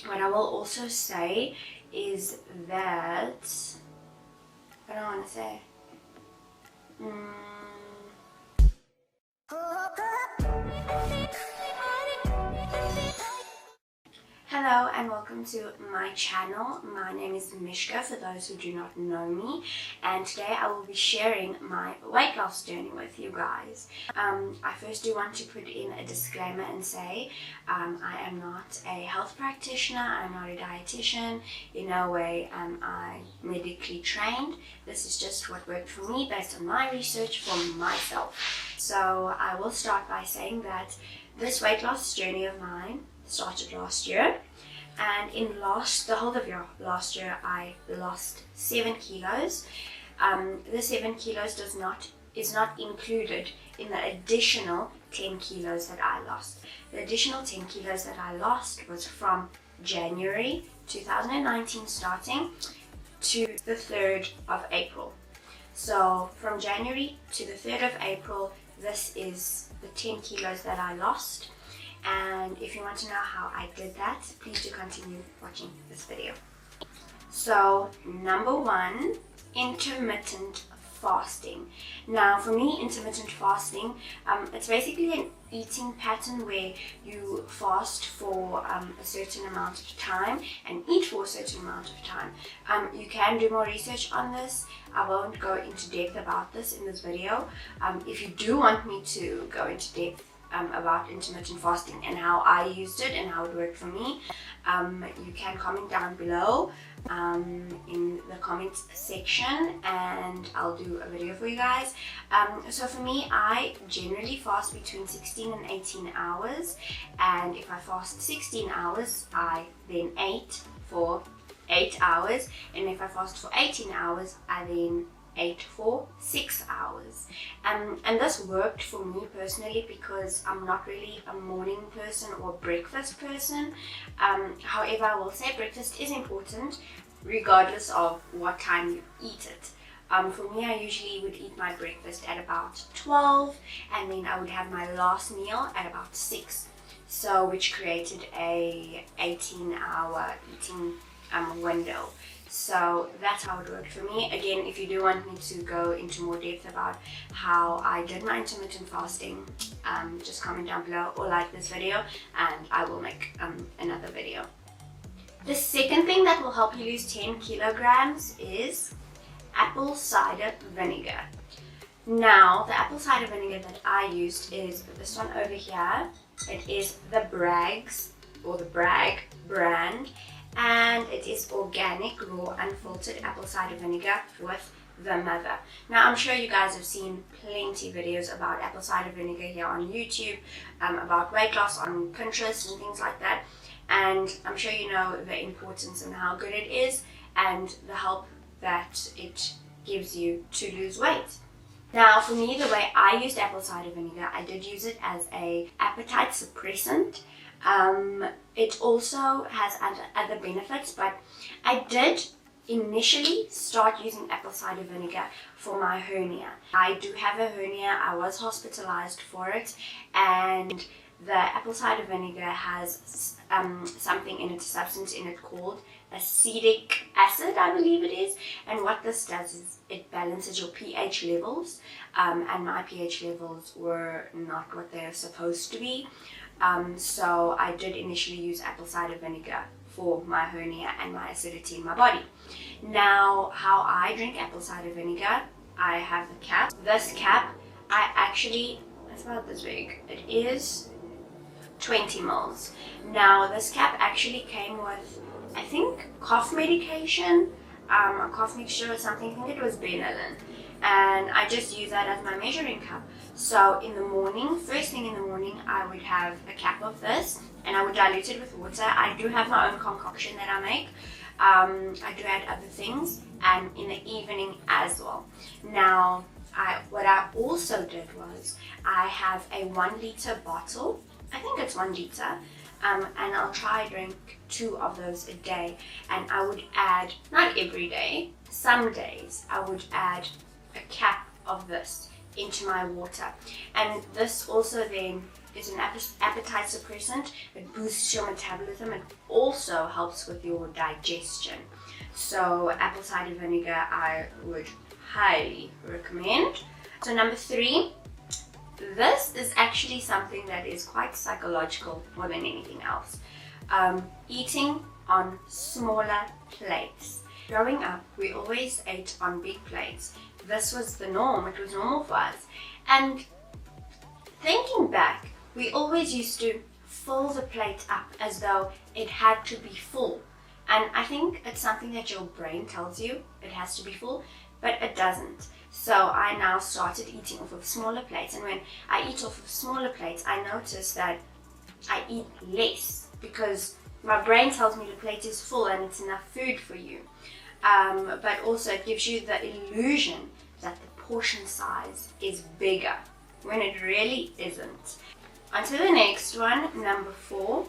What I will also say is that, I don't want to say. Hello and welcome to my channel. My name is Mishka for those who do not know me, and today I will be sharing my weight loss journey with you guys. I first do want to put in a disclaimer and say I am not a health practitioner, I'm not a dietitian, in no way am I medically trained. This is just what worked for me based on my research for myself. So I will start by saying that this weight loss journey of mine started last year, and in the whole of last year I lost 7 kilos. The 7 kilos is not included in the additional 10 kilos that I lost. The additional 10 kilos that I lost was from January 2019 starting to the 3rd of April. So from January to the 3rd of April, this is the 10 kilos that I lost. And if you want to know how I did that, please do continue watching this video. So number 1, intermittent fasting. Now for me, intermittent fasting, it's basically an eating pattern where you fast for a certain amount of time and eat for a certain amount of time. You can do more research on this. I won't go into depth about this in this video. If you do want me to go into depth about intermittent fasting and how I used it and how it worked for me, you can comment down below in the comments section, and I'll do a video for you guys. So for me, I generally fast between 16 and 18 hours, and if I fast 16 hours, I then ate for 8 hours, and if I fast for 18 hours, I then ate for 6 hours. And this worked for me personally because I'm not really a morning person or breakfast person. However, I will say breakfast is important regardless of what time you eat it. For me, I usually would eat my breakfast at about 12, and then I would have my last meal at about 6. So which created a 18-hour eating window. So that's how it worked for me. Again, if you do want me to go into more depth about how I did my intermittent fasting, just comment down below or like this video and I will make another video. The second thing that will help you lose 10 kilograms is apple cider vinegar. Now, the apple cider vinegar that I used is this one over here. It is the Bragg brand, and it is organic, raw, unfiltered apple cider vinegar with the mother. Now, I'm sure you guys have seen plenty of videos about apple cider vinegar here on YouTube, about weight loss on Pinterest and things like that. And I'm sure you know the importance and how good it is and the help that it gives you to lose weight. Now, for me, the way I used apple cider vinegar, I did use it as an appetite suppressant. It also has other benefits, but I did initially start using apple cider vinegar for my hernia. I do have a hernia. I was hospitalized for it, and the apple cider vinegar has something in it, a substance in it called acetic acid, I believe it is. And what this does is it balances your pH levels, and my pH levels were not what they're supposed to be. So I did initially use apple cider vinegar for my hernia and my acidity in my body. Now, how I drink apple cider vinegar, I have the cap. This cap, it's about this big. It is 20 mils. Now, this cap actually came with, I think, cough medication, a cough mixture or something. I think it was Benylin. And I just use that as my measuring cup. So in the morning, first thing in the morning, I would have a cap of this and I would dilute it with water. I do have my own concoction that I make. I do add other things, and in the evening as well. Now, what I also did was I have a 1 liter bottle. I think it's 1 liter. And I'll try to drink 2 of those a day. And I would add, not every day, some days, I would add a cap of this into my water. And this also then is an appetite suppressant. It boosts your metabolism. It also helps with your digestion. So apple cider vinegar I would highly recommend. So number 3, this is actually something that is quite psychological more than anything else. Eating on smaller plates. Growing up, we always ate on big plates. This was the norm. It was normal for us. And thinking back, we always used to fill the plate up as though it had to be full. And I think it's something that your brain tells you it has to be full, but it doesn't. So I now started eating off of smaller plates, and when I eat off of smaller plates, I notice that I eat less because my brain tells me the plate is full and it's enough food for you. But also it gives you the illusion that the portion size is bigger when it really isn't. On to the next one, number 4,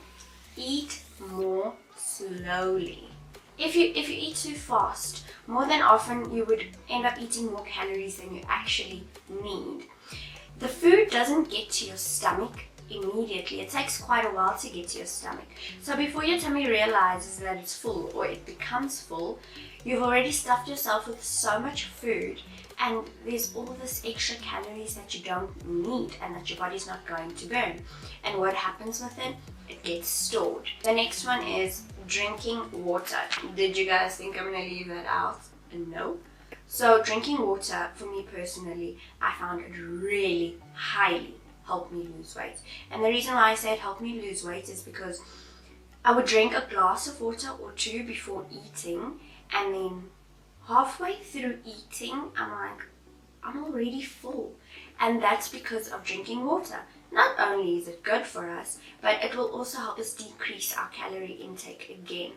eat more slowly. If you eat too fast, more than often you would end up eating more calories than you actually need. The food doesn't get to your stomach immediately. It takes quite a while to get to your stomach. So before your tummy realizes that it's full or it becomes full, you've already stuffed yourself with so much food, and there's all this extra calories that you don't need and that your body's not going to burn. And what happens with it? It gets stored. The next one is drinking water. Did you guys think I'm gonna leave that out? No. So drinking water, for me personally, I found it really highly helped me lose weight. And the reason why I say it helped me lose weight is because I would drink a glass of water or 2 before eating, and then halfway through eating, I'm like, I'm already full. And that's because of drinking water. Not only is it good for us, but it will also help us decrease our calorie intake again.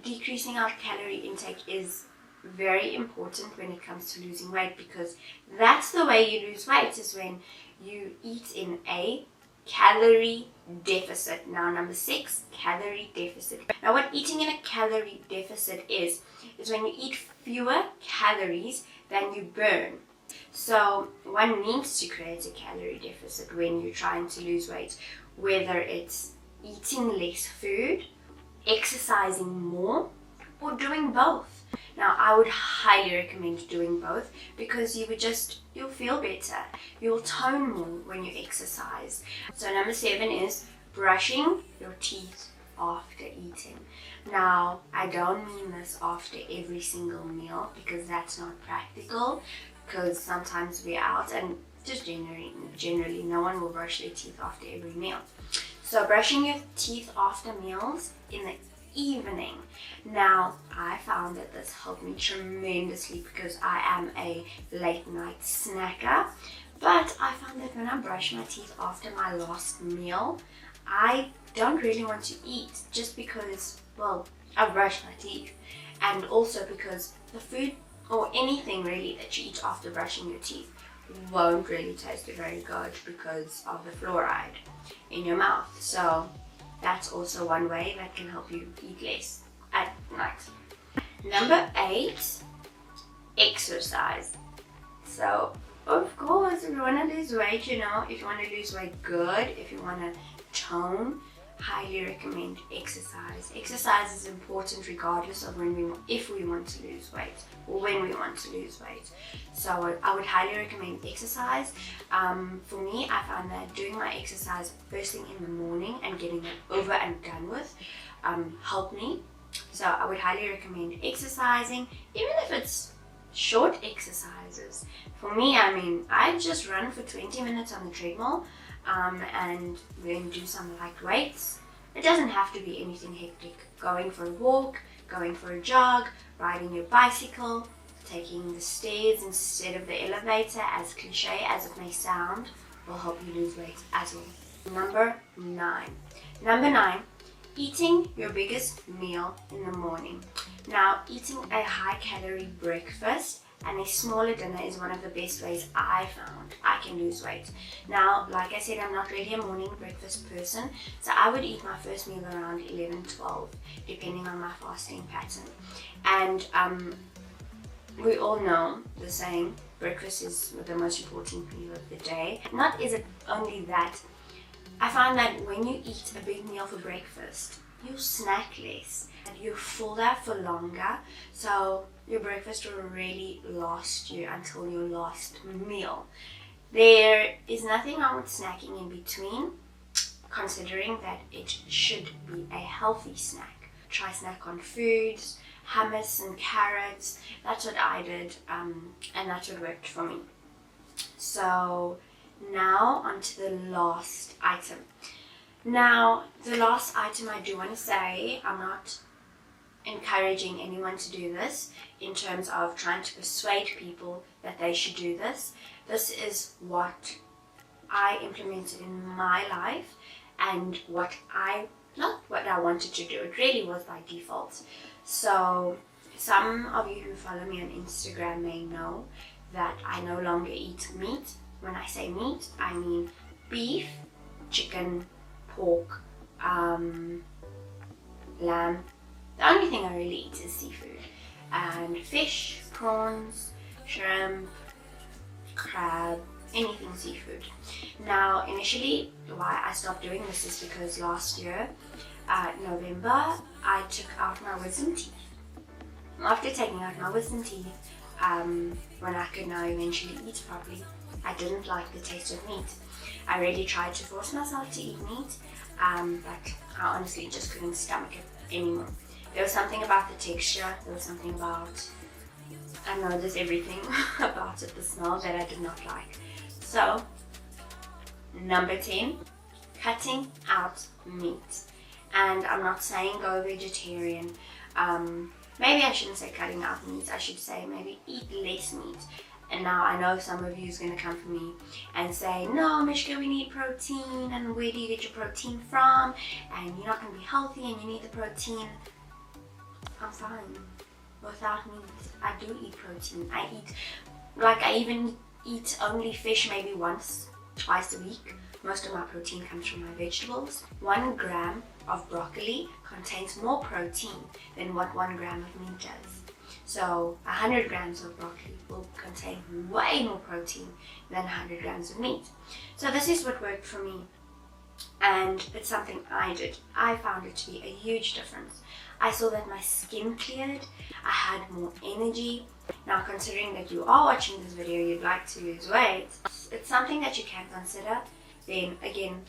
Decreasing our calorie intake is very important when it comes to losing weight, because that's the way you lose weight, is when you eat in a calorie deficit. Now number 6, calorie deficit. Now what eating in a calorie deficit is when you eat fewer calories than you burn. So one needs to create a calorie deficit when you're trying to lose weight, whether it's eating less food, exercising more, or doing both. Now I would highly recommend doing both, because you'll feel better. You'll tone more when you exercise. So number 7 is brushing your teeth after eating. Now I don't mean this after every single meal, because that's not practical, because sometimes we're out and just generally no one will brush their teeth after every meal. So brushing your teeth after meals in the evening. Now I found that this helped me tremendously because I am a late night snacker, but I found that when I brush my teeth after my last meal, I don't really want to eat, just because, well, I've brushed my teeth, and also because the food or anything really that you eat after brushing your teeth won't really taste very good because of the fluoride in your mouth. So that's also one way that can help you eat less at night. Number 8, exercise. So of course, if you want to lose weight, if you want to lose weight good, if you want to tone, highly recommend exercise. Exercise is important regardless of if we want to lose weight or when we want to lose weight. So I would highly recommend exercise. For me, I found that doing my exercise first thing in the morning and getting it over and done with helped me. So I would highly recommend exercising, even if it's short exercises. For me, I just run for 20 minutes on the treadmill, and then do some light weights. It doesn't have to be anything hectic. Going for a walk, going for a jog, riding your bicycle, taking the stairs instead of the elevator, as cliche as it may sound, will help you lose weight as well. Number 9, eating your biggest meal in the morning. Now, eating a high calorie breakfast and a smaller dinner is one of the best ways I found I can lose weight. Now, like I said, I'm not really a morning breakfast person, so I would eat my first meal around 11-12, depending on my fasting pattern. And we all know the saying, breakfast is the most important meal of the day. Not is it only that, I find that when you eat a big meal for breakfast, you snack less and you fuller for longer, so your breakfast will really last you until your last meal. There is nothing wrong with snacking in between, considering that it should be a healthy snack. Try snack on foods, hummus and carrots. That's what I did, and that's what worked for me. So now onto the last item. Now, the last item I do want to say, I'm not encouraging anyone to do this in terms of trying to persuade people that they should do this. This is what I implemented in my life and not what I wanted to do. It really was by default. So some of you who follow me on Instagram may know that I no longer eat meat. When I say meat, I mean beef, chicken, pork, lamb. The only thing I really eat is seafood. And fish, prawns, shrimp, crab, anything seafood. Now, initially, why I stopped doing this is because last year, November, I took out my wisdom teeth. After taking out my wisdom teeth, when I could now eventually eat properly, I didn't like the taste of meat. I really tried to force myself to eat meat, but I honestly just couldn't stomach it anymore. There was something about the texture, there was something about, I don't know, there's everything about it, the smell that I did not like. So, number 10, cutting out meat. And I'm not saying go vegetarian. Maybe I shouldn't say cutting out meat, I should say maybe eat less meat. And now I know some of you is going to come for me and say, no, Mishka, we need protein, and where do you get your protein from? And you're not going to be healthy and you need the protein. I'm fine without meat. I do eat protein. I even eat only fish maybe once, twice a week. Most of my protein comes from my vegetables. 1 gram of broccoli contains more protein than what 1 gram of meat does. So 100 grams of broccoli will contain way more protein than 100 grams of meat. So this is what worked for me. And it's something I did. I found it to be a huge difference. I saw that my skin cleared, I had more energy. Now, considering that you are watching this video, you'd like to lose weight, it's something that you can consider. Then again,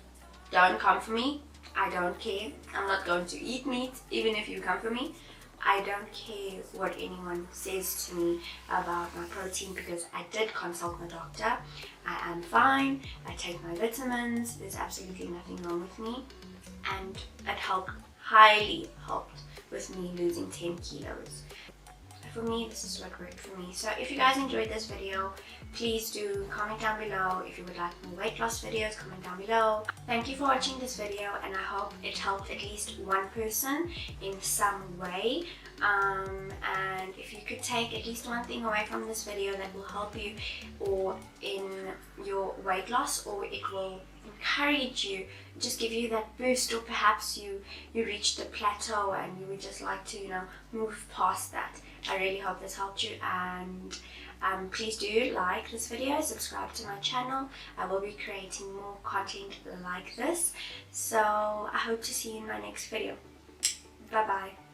don't come for me. I don't care. I'm not going to eat meat, even if you come for me. I don't care what anyone says to me about my protein, because I did consult my doctor. I am fine. I take my vitamins. There's absolutely nothing wrong with me. And it highly helped with me losing 10 kilos. For me, this is what worked for me. So if you guys enjoyed this video, please do comment down below. If you would like more weight loss videos, comment down below. Thank you for watching this video, and I hope it helped at least one person in some way. And if you could take at least one thing away from this video that will help you or in your weight loss, or it will encourage you, just give you that boost, or perhaps you reached the plateau and you would just like to, move past that. I really hope this helped you, and please do like this video, subscribe to my channel. I will be creating more content like this. So I hope to see you in my next video. Bye bye.